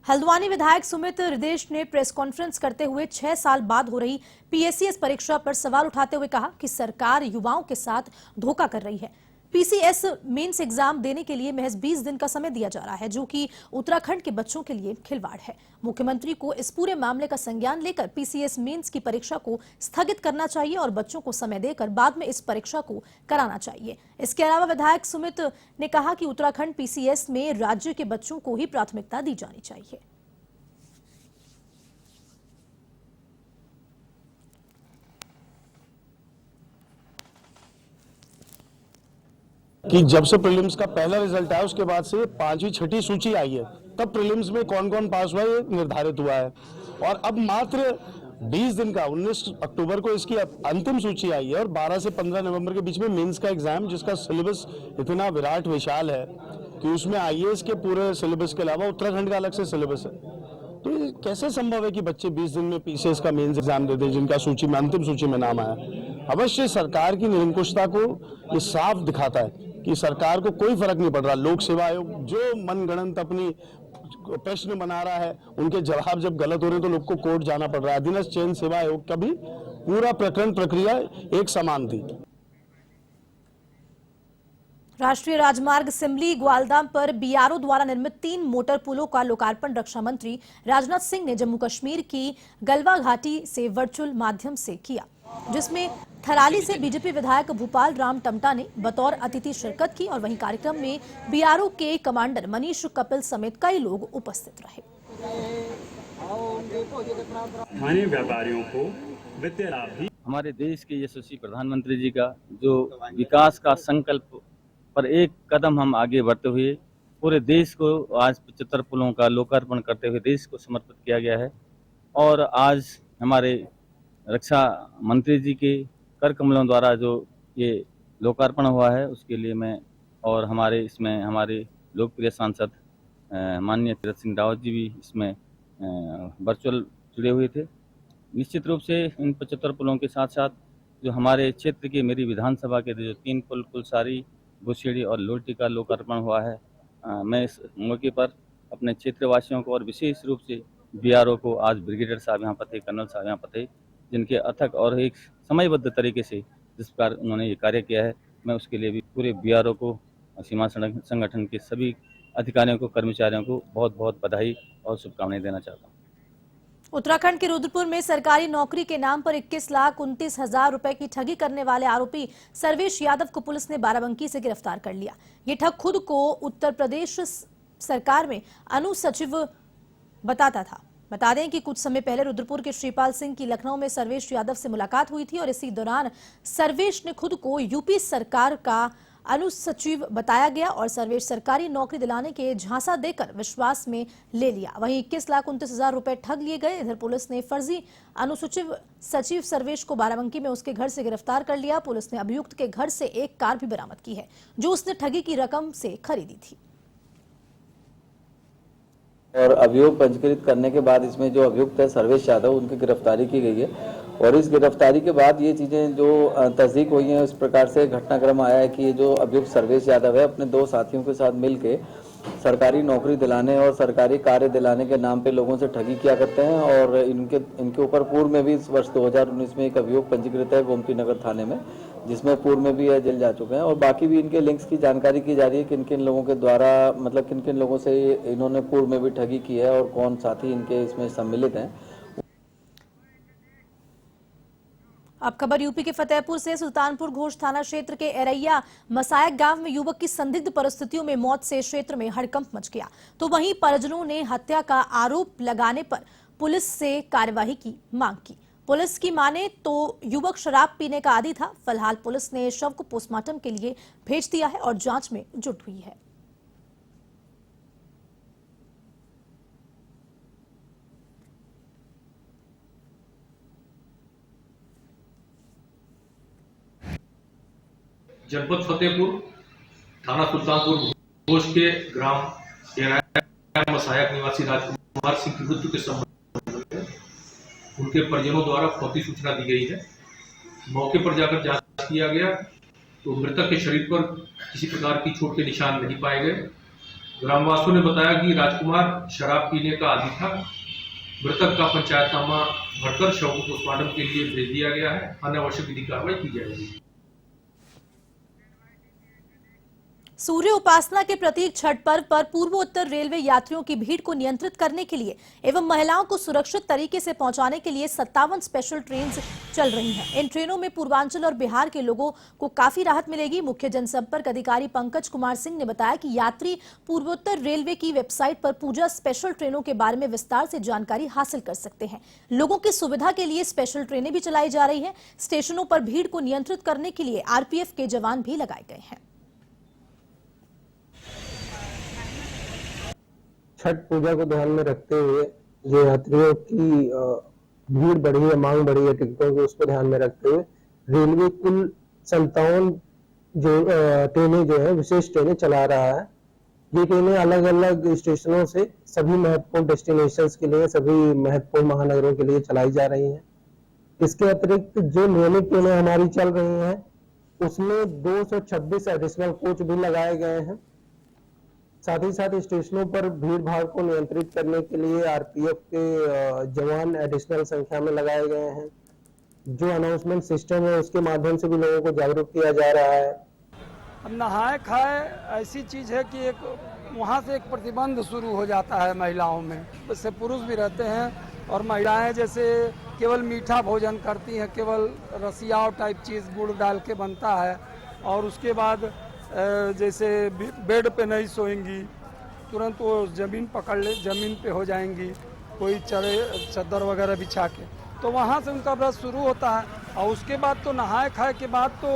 हल्द्वानी विधायक सुमित हृदेश ने press conference करते हुए 6 साल बाद हो रही पीएससीएस परीक्षा पर सवाल उठाते हुए कहा कि सरकार युवाओं के साथ धोखा कर रही है। पीसीएस मेंस एग्जाम देने के लिए महज 20 दिन का समय दिया जा रहा है, जो कि उत्तराखंड के बच्चों के लिए खिलवाड़ है। मुख्यमंत्री को इस पूरे मामले का संज्ञान लेकर पीसीएस मेंस की परीक्षा को स्थगित करना चाहिए और बच्चों को समय देकर बाद में इस परीक्षा को कराना चाहिए। इसके अलावा विधायक सुमित ने कहा कि उत्तराखंड पीसीएस में राज्य के बच्चों को ही प्राथमिकता दी जानी चाहिए। कि जब से प्रीलिम्स का पहला रिजल्ट आया उसके बाद से 5वीं 6ठी सूची आई है, तब प्रीलिम्स में कौन कौन पास हुआ ये निर्धारित हुआ है और अब मात्र 20 दिन का 19 अक्टूबर को इसकी अंतिम सूची आई है और 12 से 15 नवंबर के बीच में मेंस का एग्जाम, जिसका सिलेबस इतना विराट विशाल है कि उसमें आईएएस के पूरे सिलेबस के अलावा उत्तराखंड का अलग से सिलेबस है। तो ये कैसे संभव है कि बच्चे 20 दिन में पीसीएस का मेंस एग्जाम दे दें जिनका सूची में अंतिम सूची में नाम आया। अवश्य सरकार की निरंकुशता को ये साफ दिखाता है कि सरकार को कोई फर्क नहीं पड़ रहा। लोक सेवा आयोग जो मनगढ़ंत अपनी प्रश्न बना रहा है, उनके जवाब जब गलत हो रहे हैं तो लोग को कोर्ट जाना पड़ रहा है। अधीनस्थ चयन सेवा आयोग का भी पूरा प्रकरण प्रक्रिया एक समान थी। राष्ट्रीय राजमार्ग सिमली ग्वालदाम पर बीआरओ द्वारा निर्मित 3 मोटर पुलों का लोकार्पण रक्षा मंत्री राजनाथ सिंह ने जम्मू कश्मीर की गलवा घाटी से वर्चुअल माध्यम से किया, जिसमें थराली से बीजेपी विधायक भूपाल राम टमटा ने बतौर अतिथि शिरकत की और वहीं कार्यक्रम में बीआरओ के कमांडर मनीष कपिल समेत कई लोग उपस्थित रहे। स्थानीय व्यापारियों को वित्तीय लाभ भी। हमारे देश के यशस्वी प्रधानमंत्री जी का जो विकास का संकल्प पर एक कदम हम आगे बढ़ते हुए पूरे देश को आज 75 पुलों का लोकार्पण करते हुए देश को समर्पित किया गया है। और आज हमारे रक्षा मंत्री जी के कर कमलों द्वारा जो ये लोकार्पण हुआ है, उसके लिए मैं और हमारे लोकप्रिय सांसद माननीय तीरथ सिंह रावत जी भी इसमें वर्चुअल जुड़े हुए थे। निश्चित रूप से इन 75 पुलों के साथ साथ जो हमारे क्षेत्र के मेरी विधानसभा के जो 3 पुल कुलसारी, भुसेड़ी और लोटी का लोकार्पण हुआ है, मैं इस मौके पर अपने क्षेत्रवासियों को और विशेष रूप से बीआरओ को, आज ब्रिगेडियर साहब यहाँ पर थे, कर्नल साहब यहाँ पर थे, जिनके अथक और एक समयबद्ध तरीके से जिस प्रकार उन्होंने ये कार्य किया है, मैं उसके लिए भी पूरे बीआरओ को, सीमा सड़क संगठन के सभी अधिकारियों को, कर्मचारियों को बहुत बहुत बधाई और शुभकामनाएं देना चाहता हूँ। उत्तराखंड के रुद्रपुर में सरकारी नौकरी के नाम पर 21,29,000 रुपए की ठगी करने वाले आरोपी सर्वेश यादव को पुलिस ने बाराबंकी से गिरफ्तार कर लिया। ये ठग खुद को उत्तर प्रदेश सरकार में अनुसचिव बताता था। बता दें कि कुछ समय पहले रुद्रपुर के श्रीपाल सिंह की लखनऊ में सर्वेश यादव से मुलाकात हुई थी और इसी दौरान सर्वेश ने खुद को यूपी सरकार का अनुसचिव बताया गया और सर्वेश सरकारी नौकरी दिलाने के झांसा देकर विश्वास में ले लिया। वहीं 21,29,000 रुपए ठग लिए गए। इधर पुलिस ने फर्जी अनुसचिव सचिव सर्वेश को बाराबंकी में उसके घर से गिरफ्तार कर लिया। पुलिस ने अभियुक्त के घर से एक कार भी बरामद की है, जो उसने ठगी की रकम से खरीदी थी। और अभियोग पंजीकृत करने के बाद इसमें जो अभियुक्त है सर्वेश यादव, उनकी गिरफ्तारी की गई है और इस गिरफ्तारी के बाद ये चीज़ें जो तस्दीक हुई हैं, उस प्रकार से घटनाक्रम आया है कि ये जो अभियुक्त सर्वेश यादव है अपने 2 साथियों के साथ मिलके सरकारी नौकरी दिलाने और सरकारी कार्य दिलाने के नाम पे लोगों से ठगी किया करते हैं और इनके ऊपर पूर्व में भी इस वर्ष 2019 में एक अभियोग पंजीकृत है गोमती नगर थाने में, जिसमें पूर्व में भी जेल जा चुके हैं और बाकी भी इनके लिंक्स की जानकारी की जा रही है, किन किन लोगों के द्वारा, मतलब किन किन लोगों से इन्होंने पूर्व में भी ठगी की है और कौन साथी इनके इसमें सम्मिलित हैं। अब खबर यूपी के फतेहपुर से। सुल्तानपुर घोष थाना क्षेत्र के एरैया मसायक गांव में युवक की संदिग्ध परिस्थितियों में मौत से क्षेत्र में हड़कंप मच गया, तो वहीं परिजनों ने हत्या का आरोप लगाने पर पुलिस से कार्यवाही की मांग की। पुलिस की माने तो युवक शराब पीने का आदी था। फिलहाल पुलिस ने शव को पोस्टमार्टम के लिए भेज दिया है और जांच में जुट हुई है। जनपद फतेहपुर, थाना सुल्तानपुर घोष के ग्राम मसायक निवासी राजकुमार सिंह की मृत्यु के संबंध में उनके परिजनों द्वारा फौरी सूचना दी गई है। मौके पर जाकर जांच किया गया तो मृतक के शरीर पर किसी प्रकार की चोट के निशान नहीं पाए गए। ग्रामवासियों ने बताया कि राजकुमार शराब पीने का आदी था। मृतक का पंचायतनामा भरकर शव को पोस्टमार्टम के लिए भेज दिया गया है। अन्य आवश्यक विधि कार्रवाई की जाएगी। सूर्य उपासना के प्रतीक छठ पर्व पर पूर्वोत्तर रेलवे यात्रियों की भीड़ को नियंत्रित करने के लिए एवं महिलाओं को सुरक्षित तरीके से पहुंचाने के लिए 57 स्पेशल ट्रेन चल रही हैं। इन ट्रेनों में पूर्वांचल और बिहार के लोगों को काफी राहत मिलेगी। मुख्य जनसंपर्क अधिकारी पंकज कुमार सिंह ने बताया कि यात्री पूर्वोत्तर रेलवे की वेबसाइट पर पूजा स्पेशल ट्रेनों के बारे में विस्तार से जानकारी हासिल कर सकते हैं। लोगों की सुविधा के लिए स्पेशल ट्रेनें भी चलाई जा रही है। स्टेशनों पर भीड़ को नियंत्रित करने के लिए आरपीएफ के जवान भी लगाए गए हैं। छठ पूजा को ध्यान में रखते हुए जो यात्रियों की भीड़ बढ़ी है, मांग बढ़ी है टिकटों की, उसको ध्यान में रखते हुए रेलवे कुल 57 जो ट्रेनें जो है विशेष ट्रेनें चला रहा है। ये ट्रेनें अलग अलग स्टेशनों से सभी महत्वपूर्ण डेस्टिनेशंस के लिए, सभी महत्वपूर्ण महानगरों के लिए चलाई जा रही हैं। इसके अतिरिक्त जो नियमित ट्रेनें हमारी चल रही हैं उसमें 226 एडिशनल कोच भी लगाए गए हैं। साथ ही साथ स्टेशनों पर भीड़ भाड़ को नियंत्रित करने के लिए आरपीएफ के जवान एडिशनल संख्या में लगाए गए हैं। जो अनाउंसमेंट सिस्टम है उसके माध्यम से भी लोगों को जागरूक किया जा रहा है। अब नहाए खाए ऐसी चीज है कि एक वहाँ से एक प्रतिबंध शुरू हो जाता है महिलाओं में। इससे पुरुष भी रहते हैं और महिलाएं जैसे केवल मीठा भोजन करती हैं, केवल रसियाव टाइप चीज़ गुड़ डाल के बनता है, और उसके बाद जैसे बेड पे नहीं सोएंगी, तुरंत वो ज़मीन पकड़ ले, ज़मीन पे हो जाएंगी, कोई चद्दर वगैरह बिछा के, तो वहाँ से उनका व्रत शुरू होता है। और उसके बाद तो नहाए खाए के बाद तो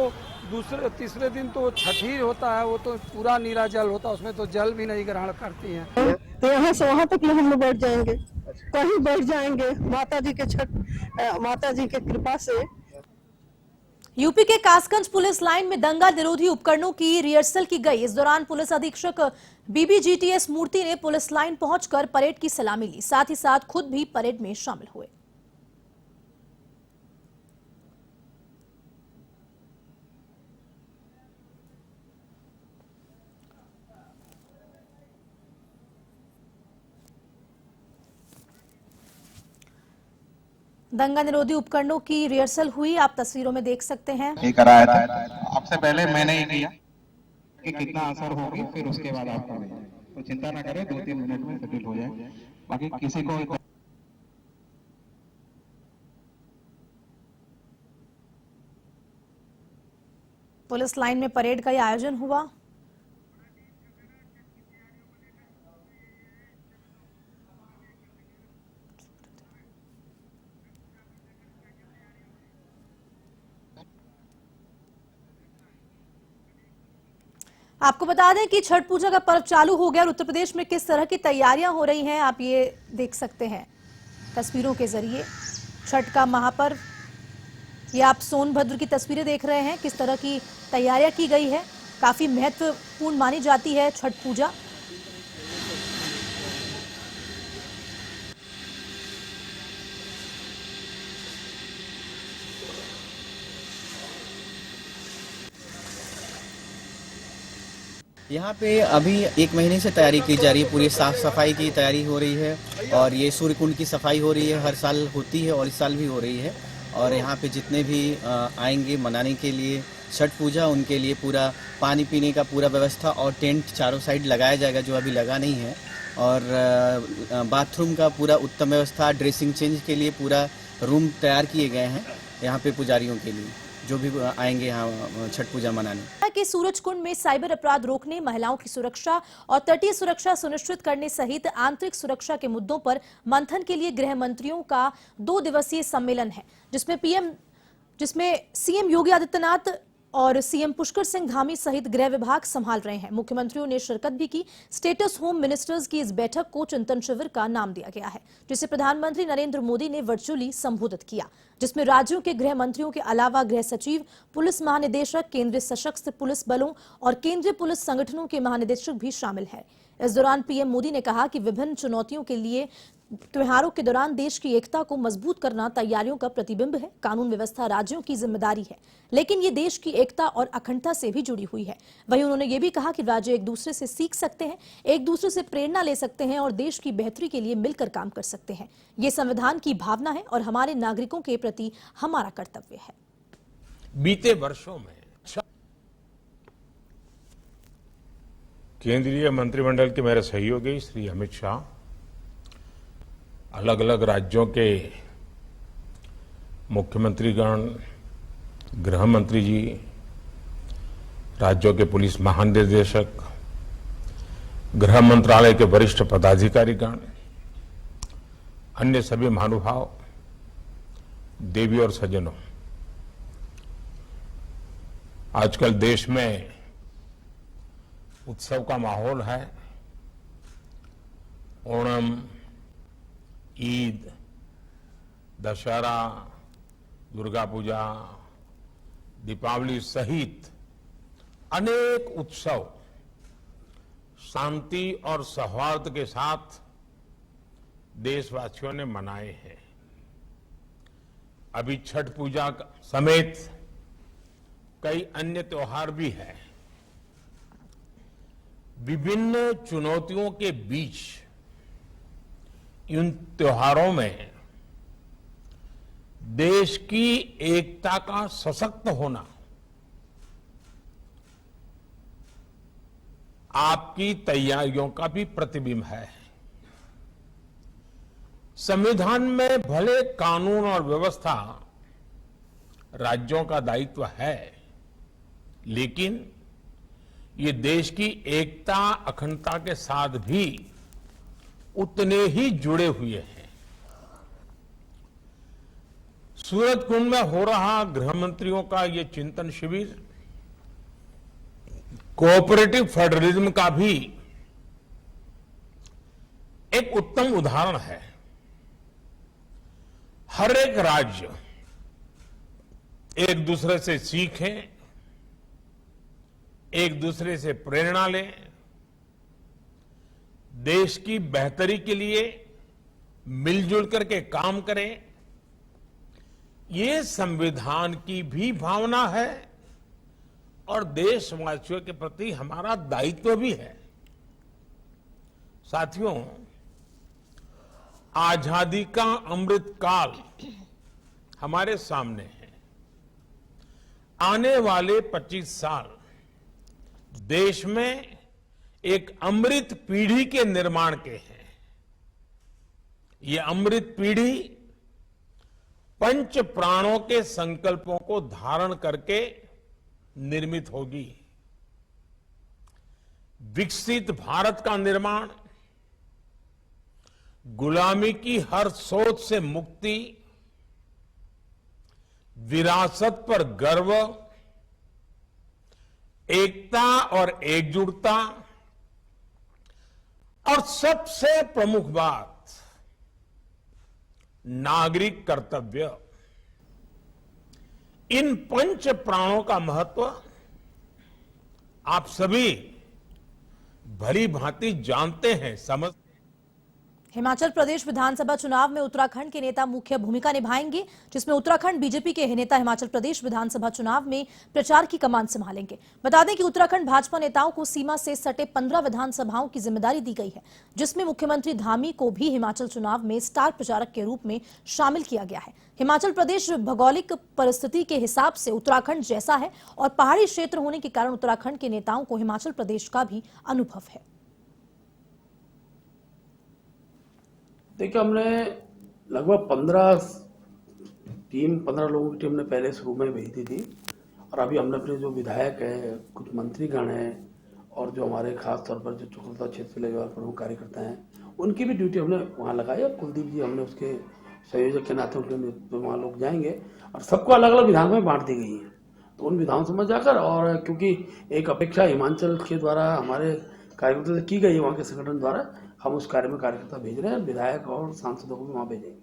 दूसरे तीसरे दिन तो छठ ही होता है। वो तो पूरा नीरा जल होता है, उसमें तो जल भी नहीं ग्रहण करती हैं। तो यहाँ से वहाँ तक हम लोग बैठ जाएंगे, कहीं बैठ जाएंगे माता जी के माता जी के कृपा से। यूपी के कासगंज पुलिस लाइन में दंगा निरोधी उपकरणों की रिहर्सल की गई। इस दौरान पुलिस अधीक्षक बीबीजीटीएस मूर्ति ने पुलिस लाइन पहुंचकर परेड की सलामी ली, साथ ही साथ खुद भी परेड में शामिल हुए। दंगा निरोधी उपकरणों की रिहर्सल हुई, आप तस्वीरों में देख सकते हैं। कराया था आपसे पहले मैंने ही किया कि कितना असर होगी, फिर उसके बाद आप करें, तो चिंता ना करें, 2-3 मिनट में सेटल हो जाए। बाकी किसी को पुलिस लाइन में परेड का आयोजन हुआ। आपको बता दें कि छठ पूजा का पर्व चालू हो गया और उत्तर प्रदेश में किस तरह की तैयारियां हो रही हैं आप ये देख सकते हैं तस्वीरों के जरिए। छठ का महापर्व, ये आप सोनभद्र की तस्वीरें देख रहे हैं, किस तरह की तैयारियां की गई है। काफी महत्वपूर्ण मानी जाती है छठ पूजा। यहाँ पे अभी 1 महीने से तैयारी की जा रही है, पूरी साफ सफाई की तैयारी हो रही है और ये सूर्य कुंड की सफाई हो रही है, हर साल होती है और इस साल भी हो रही है। और यहाँ पे जितने भी आएंगे मनाने के लिए छठ पूजा, उनके लिए पूरा पानी पीने का पूरा व्यवस्था और टेंट चारों साइड लगाया जाएगा जो अभी लगा नहीं है। और बाथरूम का पूरा उत्तम व्यवस्था, ड्रेसिंग चेंज के लिए पूरा रूम तैयार किए गए हैं यहाँ पे पुजारियों के लिए जो भी आएंगे यहाँ छठ पूजा मनाने। कि सूरज कुंड में साइबर अपराध रोकने, महिलाओं की सुरक्षा और तटीय सुरक्षा सुनिश्चित करने सहित आंतरिक सुरक्षा के मुद्दों पर मंथन के लिए गृह मंत्रियों का 2 दिवसीय सम्मेलन है, जिसमें सीएम योगी आदित्यनाथ और सीएम पुष्कर सिंह धामी सहित गृह विभाग संभाल रहे हैं। मुख्यमंत्रियों ने शिरकत भी की। स्टेटस होम मिनिस्टर्स की इस बैठक को चिंतन शिविर का नाम दिया गया है, जिसे प्रधानमंत्री नरेंद्र मोदी ने वर्चुअली संबोधित किया, जिसमें राज्यों के गृह मंत्रियों के अलावा गृह सचिव, पुलिस महानिदेशक, केंद्रीय सशस्त्र पुलिस बलों और केंद्रीय पुलिस संगठनों के महानिदेशक भी शामिल हैं। इस दौरान पीएम मोदी ने कहा कि विभिन्न चुनौतियों के लिए त्योहारों के दौरान देश की एकता को मजबूत करना तैयारियों का प्रतिबिंब है। कानून व्यवस्था राज्यों की जिम्मेदारी है, लेकिन ये देश की एकता और अखंडता से भी जुड़ी हुई है। वहीं उन्होंने ये भी कहा कि राज्य एक दूसरे से सीख सकते हैं, एक दूसरे से प्रेरणा ले सकते हैं और देश की बेहतरी के लिए मिलकर काम कर सकते हैं। ये संविधान की भावना है और हमारे नागरिकों के प्रति हमारा कर्तव्य है। बीते वर्षों में केंद्रीय मंत्रिमंडल के मेरे सहयोगी श्री अमित शाह अलग अलग राज्यों के मुख्यमंत्रीगण, गृह मंत्री जी, राज्यों के पुलिस महानिदेशक, गृह मंत्रालय के वरिष्ठ पदाधिकारीगण, अन्य सभी महानुभाव, देवी और सज्जनों, आजकल देश में उत्सव का माहौल है। ओणम, ईद, दशहरा, दुर्गा पूजा, दीपावली सहित अनेक उत्सव शांति और सौहार्द के साथ देशवासियों ने मनाए हैं। अभी छठ पूजा समेत कई अन्य त्योहार भी हैं। विभिन्न चुनौतियों के बीच इन त्योहारों में देश की एकता का सशक्त होना आपकी तैयारियों का भी प्रतिबिंब है। संविधान में भले कानून और व्यवस्था राज्यों का दायित्व है, लेकिन ये देश की एकता, अखंडता के साथ भी उतने ही जुड़े हुए हैं। सूरजकुंड में हो रहा गृह मंत्रियों का ये चिंतन शिविर कोऑपरेटिव फेडरलिज्म का भी एक उत्तम उदाहरण है। हर एक राज्य एक दूसरे से सीखें, एक दूसरे से प्रेरणा लें, देश की बेहतरी के लिए मिलजुल करके काम करें। ये संविधान की भी भावना है और देशवासियों के प्रति हमारा दायित्व भी है। साथियों, आजादी का अमृत काल हमारे सामने है। आने वाले 25 साल देश में एक अमृत पीढ़ी के निर्माण के हैं। ये अमृत पीढ़ी पंच प्राणों के संकल्पों को धारण करके निर्मित होगी। विकसित भारत का निर्माण, गुलामी की हर सोच से मुक्ति, विरासत पर गर्व, एकता और एकजुटता और सबसे प्रमुख बात नागरिक कर्तव्य, इन पंच प्राणों का महत्व आप सभी भली भांति जानते हैं, समझते हैं। हिमाचल प्रदेश विधानसभा चुनाव में उत्तराखंड के नेता मुख्य भूमिका निभाएंगे, जिसमें उत्तराखंड बीजेपी के नेता हिमाचल प्रदेश विधानसभा चुनाव में प्रचार की कमान संभालेंगे। बता दें कि उत्तराखंड भाजपा नेताओं को सीमा से सटे 15 विधानसभाओं की जिम्मेदारी दी गई है, जिसमें मुख्यमंत्री धामी को भी हिमाचल चुनाव में स्टार प्रचारक के रूप में शामिल किया गया है। हिमाचल प्रदेश भौगोलिक परिस्थिति के हिसाब से उत्तराखंड जैसा है और पहाड़ी क्षेत्र होने के कारण उत्तराखंड के नेताओं को हिमाचल प्रदेश का भी अनुभव है। देखिए, हमने लगभग 15 लोगों की टीम ने पहले शुरू में भेजी थी और अभी हमने अपने जो विधायक हैं, कुछ मंत्रीगण हैं और जो हमारे खास तौर पर जो चुकंदर क्षेत्र से लगे प्रमुख कार्यकर्ता हैं, उनकी भी ड्यूटी हमने वहाँ लगाई और कुलदीप जी हमने उसके संयोजक के नाते उनके नेतृत्व में वहाँ लोग जाएंगे और सबको अलग अलग विधान में बांट दी गई है। तो उन विधानसभा में जाकर, और क्योंकि एक अपेक्षा हिमाचल के द्वारा हमारे कार्यकर्ता से की गई है, वहाँ के संगठन द्वारा हम उस कार्य में कार्यकर्ता भेज रहे हैं, विधायक और सांसदों को भी वहाँ भेजेंगे।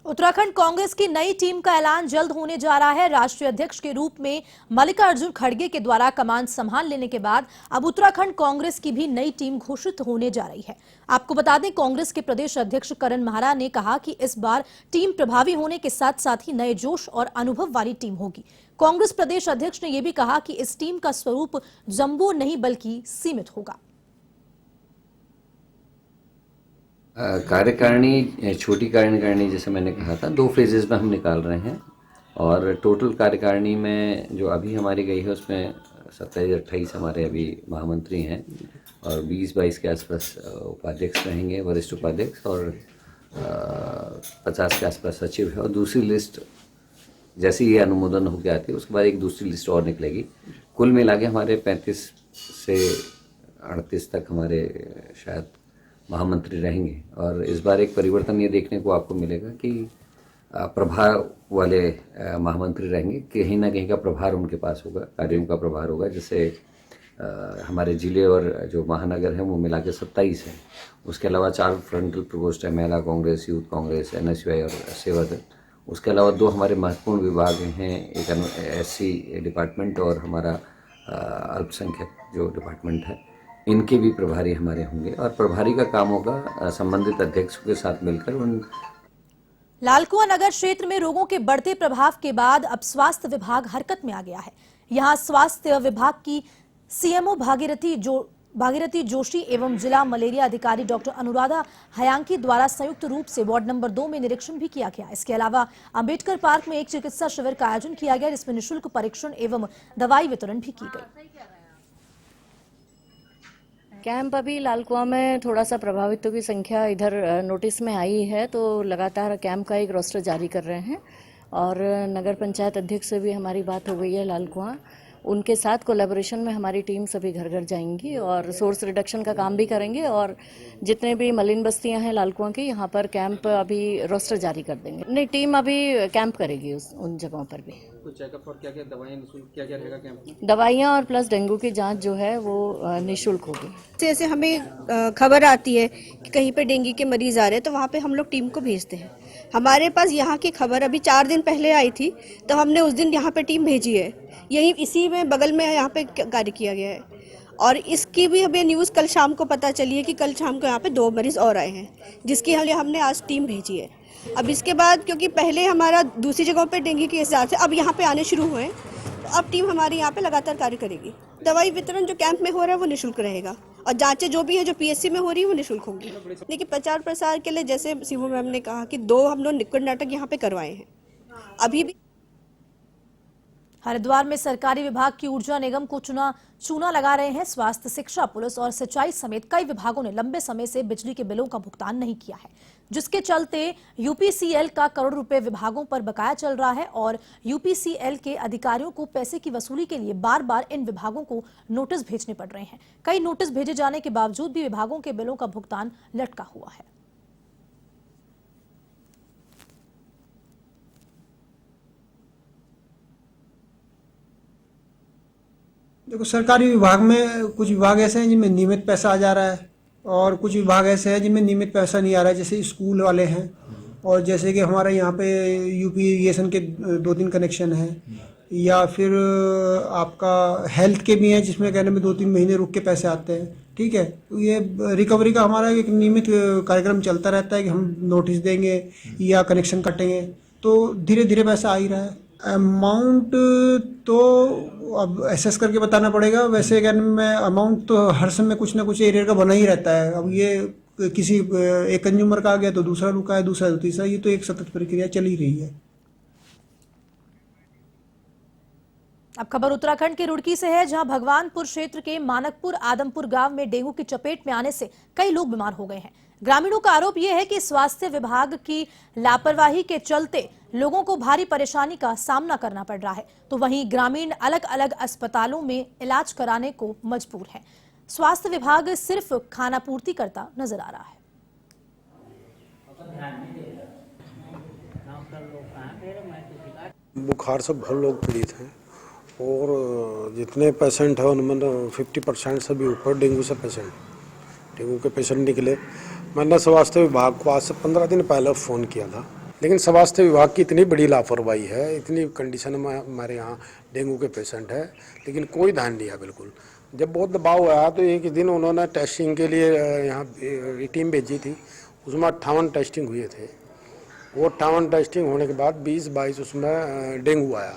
उत्तराखंड कांग्रेस की नई टीम का ऐलान जल्द होने जा रहा है। राष्ट्रीय अध्यक्ष के रूप में मल्लिकार्जुन खड़गे के द्वारा कमान संभाल लेने के बाद अब उत्तराखंड कांग्रेस की भी नई टीम घोषित होने जा रही है। आपको बता दें, कांग्रेस के प्रदेश अध्यक्ष करण महारा ने कहा कि इस बार टीम प्रभावी होने के साथ साथ ही नए जोश और अनुभव वाली टीम होगी। कांग्रेस प्रदेश अध्यक्ष ने यह भी कहा कि इस टीम का स्वरूप जंबो नहीं बल्कि सीमित होगा। कार्यकारिणी, छोटी कार्यकारिणी जैसे मैंने कहा था, 2 फेजेस में हम निकाल रहे हैं और टोटल कार्यकारिणी में जो अभी हमारी गई है उसमें 27-28 हमारे अभी महामंत्री हैं और 20-22 के आसपास उपाध्यक्ष रहेंगे, वरिष्ठ उपाध्यक्ष, और 50 के आसपास सचिव है। और दूसरी लिस्ट जैसे ये अनुमोदन होकर आती है उसके बाद एक दूसरी लिस्ट और निकलेगी। कुल मिला के हमारे 35 से 38 तक हमारे शायद महामंत्री रहेंगे। और इस बार एक परिवर्तन ये देखने को आपको मिलेगा कि प्रभार वाले महामंत्री रहेंगे, कहीं ना कहीं का प्रभार उनके पास होगा, कार्यों का प्रभार होगा। जैसे हमारे जिले और जो महानगर हैं वो मिला के 27 हैं। उसके अलावा 4 फ्रंटल प्रकोष्ठ है, महिला कांग्रेस, यूथ कांग्रेस, NSY और सेवादल। उसके अलावा 2 हमारे महत्वपूर्ण विभाग हैं, एक SC डिपार्टमेंट और हमारा अल्पसंख्यक जो डिपार्टमेंट है, इनके भी प्रभारी हमारे होंगे। और प्रभारी का काम होगा संबंधित अध्यक्षों के साथ मिलकर उन लालकुआं नगर क्षेत्र में रोगों के बढ़ते प्रभाव के बाद अब स्वास्थ्य विभाग हरकत में आ गया है। यहां स्वास्थ्य विभाग की CMO भागीरथी जोशी एवं जिला मलेरिया अधिकारी डॉक्टर अनुराधा हयांकी द्वारा संयुक्त रूप से वार्ड नंबर 2 में निरीक्षण भी किया गया। इसके अलावा अंबेडकर पार्क में एक चिकित्सा शिविर का आयोजन किया गया, जिसमें निःशुल्क परीक्षण एवं दवाई वितरण भी की गई। कैंप अभी लालकुआं में थोड़ा सा प्रभावितों की संख्या इधर नोटिस में आई है, तो लगातार कैंप का एक रोस्टर जारी कर रहे हैं। और नगर पंचायत अध्यक्ष से भी हमारी बात हो गई है लालकुआं, उनके साथ कोलैबोरेशन में हमारी टीम सभी घर घर जाएंगी और सोर्स रिडक्शन का काम भी करेंगे। और जितने भी मलिन बस्तियां हैं लालकुआं की, यहाँ पर कैंप अभी रोस्टर जारी कर देंगे। नहीं, टीम अभी कैंप करेगी उन जगहों पर भी। चेकअप और क्या-क्या दवाइयाँ निःशुल्क क्या-क्या रहेगा कैंप में? दवाइयाँ और प्लस डेंगू की जांच जो है वो निःशुल्क होगी। जैसे हमें खबर आती है कि कहीं पे डेंगू के मरीज आ रहे हैं, तो वहाँ पे हम लोग टीम को भेजते हैं। हमारे पास यहाँ की खबर अभी 4 दिन पहले आई थी, तो हमने उस दिन यहाँ पे टीम भेजी है। यही इसी में बगल में यहाँ पे कार्य किया गया है। और इसकी भी हमें न्यूज़ कल शाम को पता चली है कि कल शाम को यहाँ पे 2 मरीज और आए हैं, जिसकी हमने आज टीम भेजी है। अब इसके बाद, क्योंकि पहले हमारा दूसरी जगहों पे डेंगू के हिसाब से अब यहाँ पे आने शुरू हुए हैं, तो अब टीम हमारी यहाँ पे लगातार कार्य करेगी। दवाई वितरण जो कैंप में हो रहा है वो निःशुल्क रहेगा, और जांचें जो भी है जो PSC में हो रही है वो निःशुल्क होंगी। लेकिन प्रचार प्रसार के लिए जैसे सीमो मैम ने कहा कि 2 हम लोग नुक्कड़ नाटक यहाँ पे करवाए हैं। अभी भी हरिद्वार में सरकारी विभाग की ऊर्जा निगम को चूना लगा रहे हैं। स्वास्थ्य, शिक्षा, पुलिस और सिंचाई समेत कई विभागों ने लंबे समय से बिजली के बिलों का भुगतान नहीं किया है, जिसके चलते UPCL का करोड़ रुपए विभागों पर बकाया चल रहा है। और UPCL के अधिकारियों को पैसे की वसूली के लिए बार बार इन विभागों को नोटिस भेजने पड़ रहे हैं। कई नोटिस भेजे जाने के बावजूद भी विभागों के बिलों का भुगतान लटका हुआ है। देखो, सरकारी विभाग में कुछ विभाग ऐसे हैं जिनमें नियमित पैसा आ जा रहा है और कुछ विभाग ऐसे हैं जिनमें नियमित पैसा नहीं आ रहा है, जैसे स्कूल वाले हैं। और जैसे कि हमारे यहाँ पे UP इरिगेशन के 2-3 कनेक्शन हैं, या फिर आपका हेल्थ के भी हैं जिसमें कहने में 2-3 महीने रुक के पैसे आते हैं। ठीक है, तो ये रिकवरी का हमारा एक नियमित कार्यक्रम चलता रहता है कि हम नोटिस देंगे या कनेक्शन कटेंगे, तो धीरे धीरे पैसा आ ही रहा है। अमाउंट तो अब एसेस करके बताना पड़ेगा। वैसे कहने में अमाउंट तो हर समय कुछ ना कुछ एरिया का बना ही रहता है। अब ये किसी एक कंज्यूमर का आ गया तो दूसरा रुका है, दूसरा तो तीसरा, ये तो एक सतत प्रक्रिया चल ही रही है। अब खबर उत्तराखंड के रुड़की से है, जहां भगवानपुर क्षेत्र के मानकपुर आदमपुर गांव में डेंगू की चपेट में आने से कई लोग बीमार हो गए हैं। ग्रामीणों का आरोप यह है कि स्वास्थ्य विभाग की लापरवाही के चलते लोगों को भारी परेशानी का सामना करना पड़ रहा है, तो वहीं ग्रामीण अलग अलग अस्पतालों में इलाज कराने को मजबूर हैं। स्वास्थ्य विभाग सिर्फ खानापूर्ति करता नजर आ रहा है। बुखार से बहुत लोग पीड़ित हैं और जितने पेशेंट हैं उनमें 50% से भी ऊपर डेंगू के पेशेंट निकले। मैंने स्वास्थ्य विभाग को आज से 15 दिन पहले फ़ोन किया था, लेकिन स्वास्थ्य विभाग की इतनी बड़ी लापरवाही है, इतनी कंडीशन में हमारे यहाँ डेंगू के पेशेंट है, लेकिन कोई ध्यान नहीं है बिल्कुल। जब बहुत दबाव आया तो एक दिन उन्होंने टेस्टिंग के लिए यहाँ टीम भेजी थी, उसमें 58 टेस्टिंग हुए थे। वो 58 टेस्टिंग होने के बाद 20-22 उसमें डेंगू आया।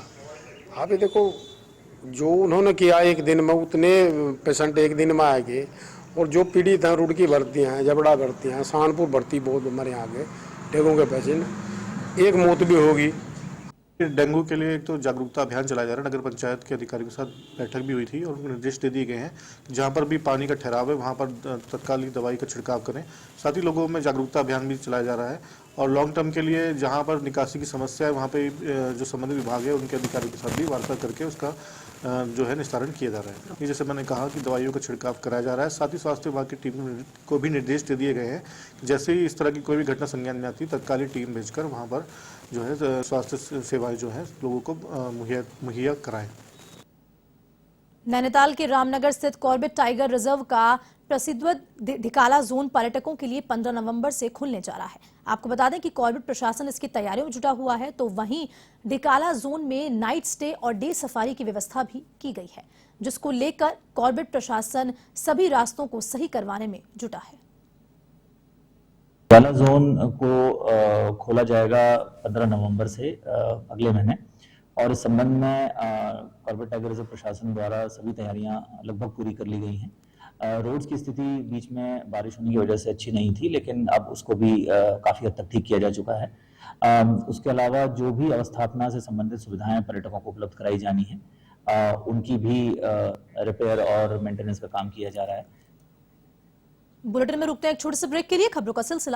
आप ये देखो, जो उन्होंने किया एक दिन में, उतने पेशेंट एक दिन में आएंगे, और जो पीड़ित हैं, रुड़की भर्ती हैं, जबड़ा भर्ती हैं, सहारनपुर भर्ती बहुत हमारे यहाँ के डेंगू के पेशेंट, एक मौत भी होगी। डेंगू के लिए एक तो जागरूकता अभियान चलाया जा रहा है। नगर पंचायत के अधिकारियों के साथ बैठक भी हुई थी और उनको निर्देश दे दिए गए हैं कि जहाँ पर भी पानी का ठहराव है वहाँ पर तत्कालिक दवाई का छिड़काव करें। साथ ही लोगों में जागरूकता अभियान भी चलाया जा रहा है और लॉन्ग टर्म के लिए जहाँ पर निकासी की समस्या है वहाँ पे जो संबंधित विभाग है उनके अधिकारियों के साथ भी वार्ता करके उसका जो है निस्तारण किया जा रहा है। ये जैसे मैंने कहा कि दवाइयों का छिड़काव कराया जा रहा है। साथ ही स्वास्थ्य विभाग की टीम को भी निर्देश दे दिए गए हैं कि जैसे ही इस तरह की कोई भी घटना संज्ञान में आती है तत्कालिक टीम भेजकर वहाँ पर जो है स्वास्थ्य सेवाएं जो है लोगों को मुहैया कराएं। नैनीताल के रामनगर स्थित कॉर्बेट टाइगर रिजर्व का प्रसिद्ध ढिकाला जोन पर्यटकों के लिए 15 नवंबर से खुलने जा रहा है। आपको बता दें कि कॉर्बेट प्रशासन इसकी तैयारियों में जुटा हुआ है, तो वहीं ढिकाला जोन में नाइट स्टे और डे सफारी की व्यवस्था भी की गई है, जिसको लेकर कॉर्बेट प्रशासन सभी रास्तों को सही करवाने में जुटा है। ढिकाला जोन को खोला जाएगा 15 नवंबर से अगले महीने, और इस संबंध में कॉर्बेट टाइगर रिजर्व प्रशासन द्वारा सभी तैयारियां लगभग पूरी कर ली गई हैं। रोड्स की स्थिति बीच में बारिश होने की वजह से अच्छी नहीं थी, लेकिन अब उसको भी काफी हद तक ठीक किया जा चुका है। उसके अलावा जो भी अवस्थापना से संबंधित सुविधाएं पर्यटकों को उपलब्ध कराई जानी है, उनकी भी रिपेयर और मेंटेनेंस का काम किया जा रहा है। बुलेटिन में रुकते हैं एक छोटे से ब्रेक के लिए। खबरों का सिलसिला